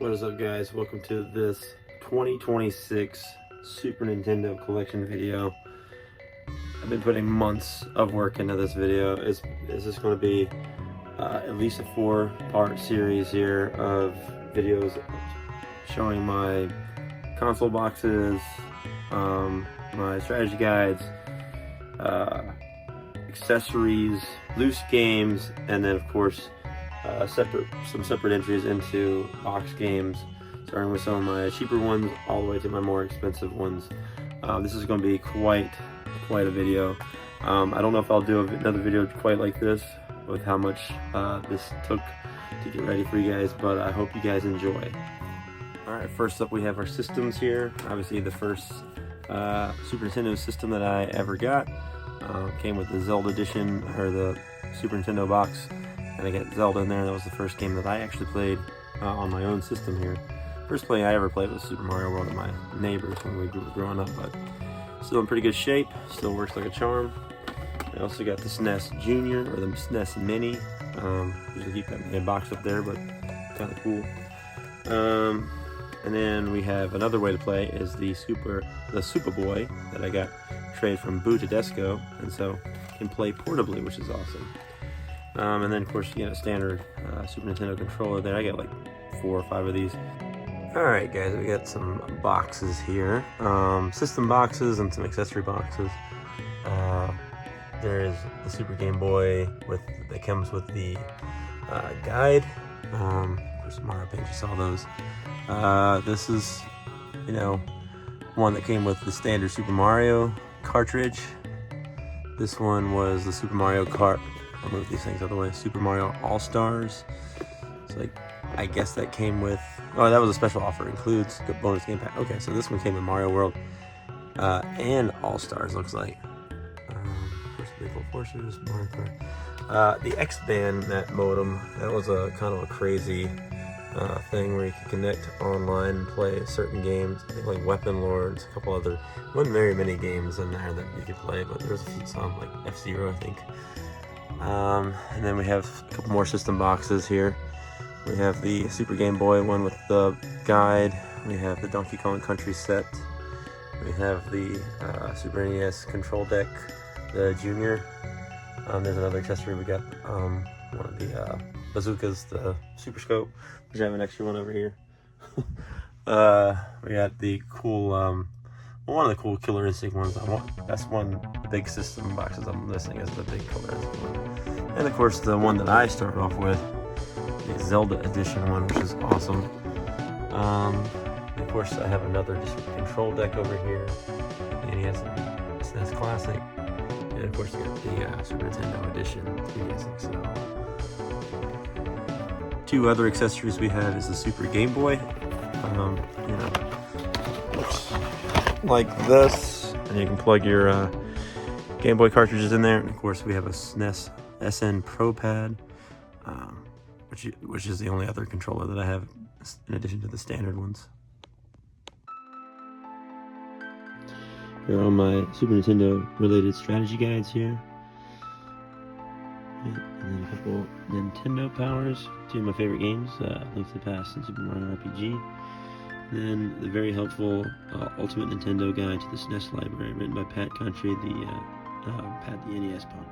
What is up, guys? Welcome to this 2026 Super Nintendo collection video. I've been putting months of work into this video. Is this going to be at least a 4-part series here of videos showing my console boxes, my strategy guides, accessories, loose games, and then of course some separate entries into box games, starting with some of my cheaper ones all the way to my more expensive ones. This is going to be quite a video. I don't know if I'll do another video quite like this with how much this took to get ready for you guys, but I hope you guys enjoy. Alright, first up we have our systems here. Obviously the first Super Nintendo system that I ever got came with the Zelda edition, or the Super Nintendo box, and I got Zelda in there. That was the first game that I actually played on my own system here. First play I ever played was Super Mario World at my neighbors when we were growing up, but still in pretty good shape, still works like a charm. I also got the SNES Junior, or the SNES Mini. Usually keep that main box up there, but kind of cool. And then we have another way to play is the Super Boy that I got trade from Boo Tedesco, and so can play portably, which is awesome. And then of course you get a standard Super Nintendo controller there. I got like 4 or 5 of these. Alright guys, we got some boxes here. System boxes and some accessory boxes. There is the Super Game Boy that comes with the guide. Of course, Mario Paint, you saw those. This is, one that came with the standard Super Mario cartridge. This one was the Super Mario Kart. I'll move these things out of the way. Super Mario All-Stars. It's like, I guess that came with, oh, that was a special offer. Includes good bonus game pack. Okay, so this one came with Mario World and All-Stars, looks like. First Vehicle Forces, Mario Kart. The X-Band net modem, that was a kind of a crazy thing where you could connect online and play certain games. I think like Weapon Lords, a couple other, wasn't very many games in there that you could play, but there was some, like F-Zero, I think. And then we have a couple more system boxes here. We have the Super Game Boy one with the guide. We have the Donkey Kong Country set. We have the Super NES control deck, the Junior. There's another accessory. We got one of the bazookas, the Super Scope, which I have an extra one over here. We got the cool, one of the cool Killer Instinct ones. That's one big system boxes I'm missing, is the big Killer Instinct one. And of course the one that I started off with, the Zelda edition one, which is awesome. And of course I have another just control deck over here, the NES and SNES Classic. And of course you got the Super Nintendo edition 3DS XL. 2 other accessories we have is the Super Game Boy. Looks like this, and you can plug your Game Boy cartridges in there. And of course we have a SNES SN Pro Pad, which is the only other controller that I have in addition to the standard ones. Here are all my Super Nintendo related strategy guides here. And then a couple Nintendo powers, 2 of my favorite games, Link to the Past and Super Mario RPG. And then the very helpful Ultimate Nintendo Guide to the SNES Library, written by Pat Country, Pat the NES Punk.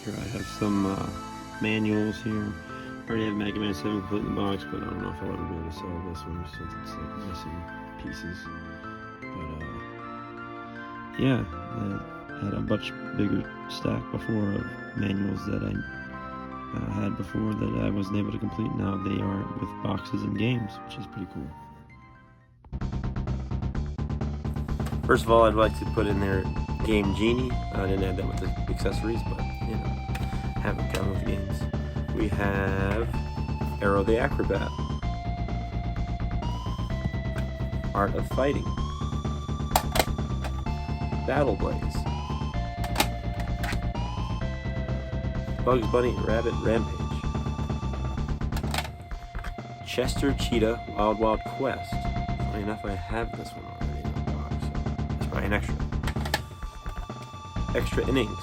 Here I have some manuals here. I already have Mega Man 7 complete in the box, but I don't know if I'll ever be able to sell this one since it's like missing pieces. But yeah, I had a much bigger stack before of manuals that I had before that I wasn't able to complete. Now they are with boxes and games, which is pretty cool. First of all, I'd like to put in there Game Genie. I didn't add that with the accessories, but have it come with games. We have Arrow the Acrobat, Art of Fighting, Battle Blaze, Bugs Bunny Rabbit Rampage, Chester Cheetah Wild Wild Quest. Funny enough, I have this one already in the box, so it's probably an extra. Extra Innings,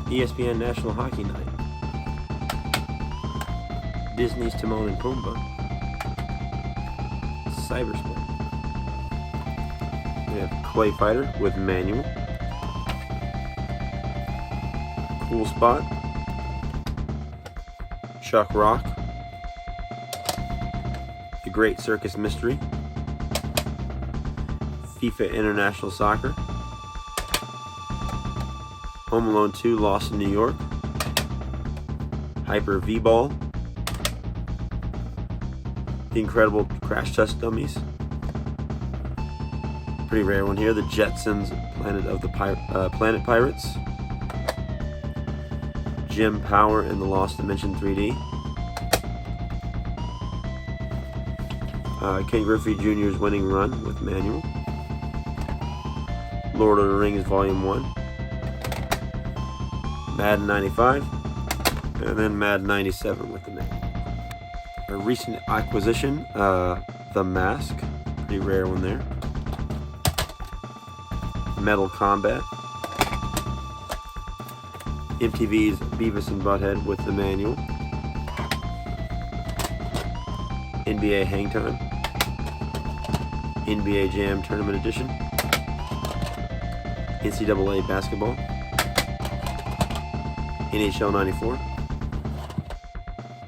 ESPN National Hockey Night, Disney's Timon and Pumbaa. Cybersport. We have Clay Fighter with manual. Cool Spot. Chuck Rock. The Great Circus Mystery. FIFA International Soccer. Home Alone 2 Lost in New York. Hyper V-Ball. The Incredible Crash Test Dummies. Pretty rare one here. The Jetsons Planet of the Planet Pirates. Jim Power in the Lost Dimension 3D. Ken Griffey Jr.'s Winning Run with manual. Lord of the Rings Volume 1. Madden 95. And then Madden 97 with the manual. A recent acquisition, The Mask. Pretty rare one there. Metal Combat. MTV's Beavis and Butthead with the manual. NBA Hang Time. NBA Jam Tournament Edition. NCAA Basketball. NHL 94.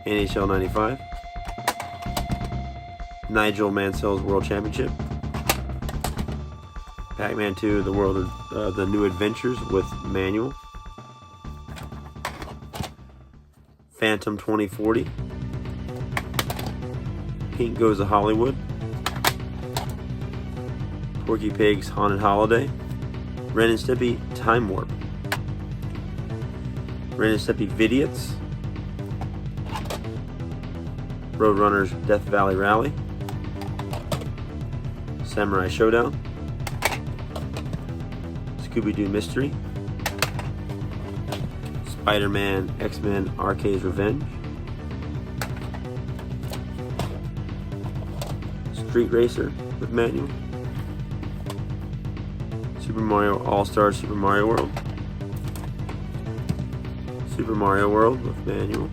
NHL 95. Nigel Mansell's World Championship. Pac-Man 2, The World of the New Adventures with manual. Phantom 2040. Pink Goes to Hollywood. Porky Pig's Haunted Holiday. Ren and Stimpy Time Warp. Ren and Stimpy Vidiots. Roadrunner's Death Valley Rally. Samurai Showdown. Scooby-Doo Mystery. Spider-Man X-Men Arcade's Revenge. Street Racer with manual. Super Mario All-Star Super Mario World. Super Mario World with manual.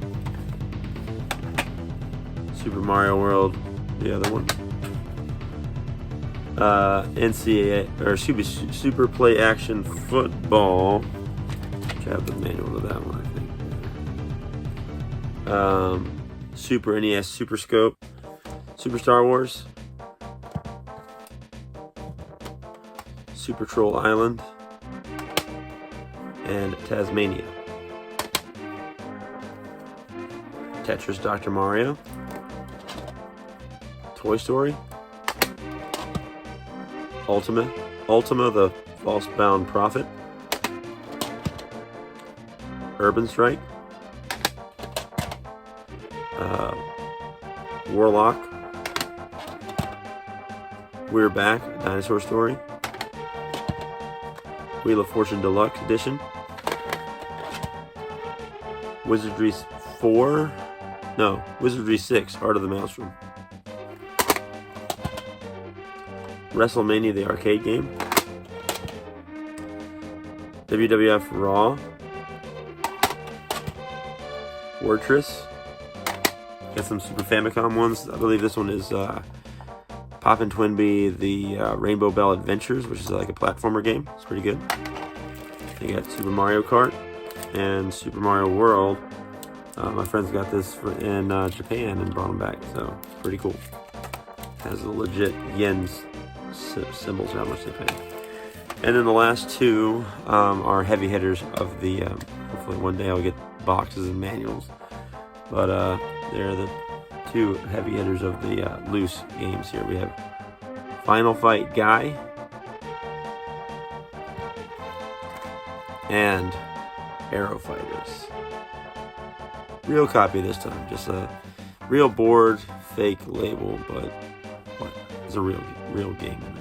Super Mario World, the other one. NCAA or Super Play Action Football. Which I have the manual of that one, I think. Super NES Super Scope. Super Star Wars. Super Troll Island. And Tasmania. Tetris Dr. Mario. Toy Story. Ultima the False-Bound Prophet. Urban Strike. Warlock. We're Back, Dinosaur Story. Wheel of Fortune Deluxe Edition. Wizardry 4. No, Wizardry 6, Heart of the Maelstrom. WrestleMania, the arcade game. WWF Raw. Fortress. Got some Super Famicom ones. I believe this one is Poppin' Twinbee, the Rainbow Bell Adventures, which is like a platformer game. It's pretty good. They got Super Mario Kart and Super Mario World. My friends got this in Japan and brought them back, so it's pretty cool. Has a legit yen symbols, how much they pay. And then the last two are heavy hitters of the. Hopefully one day I'll get boxes and manuals, but they're the two heavy hitters of the loose games here. We have Final Fight Guy and Arrow Fighters. Real copy this time, just a real board, fake label, but what is a real game in there.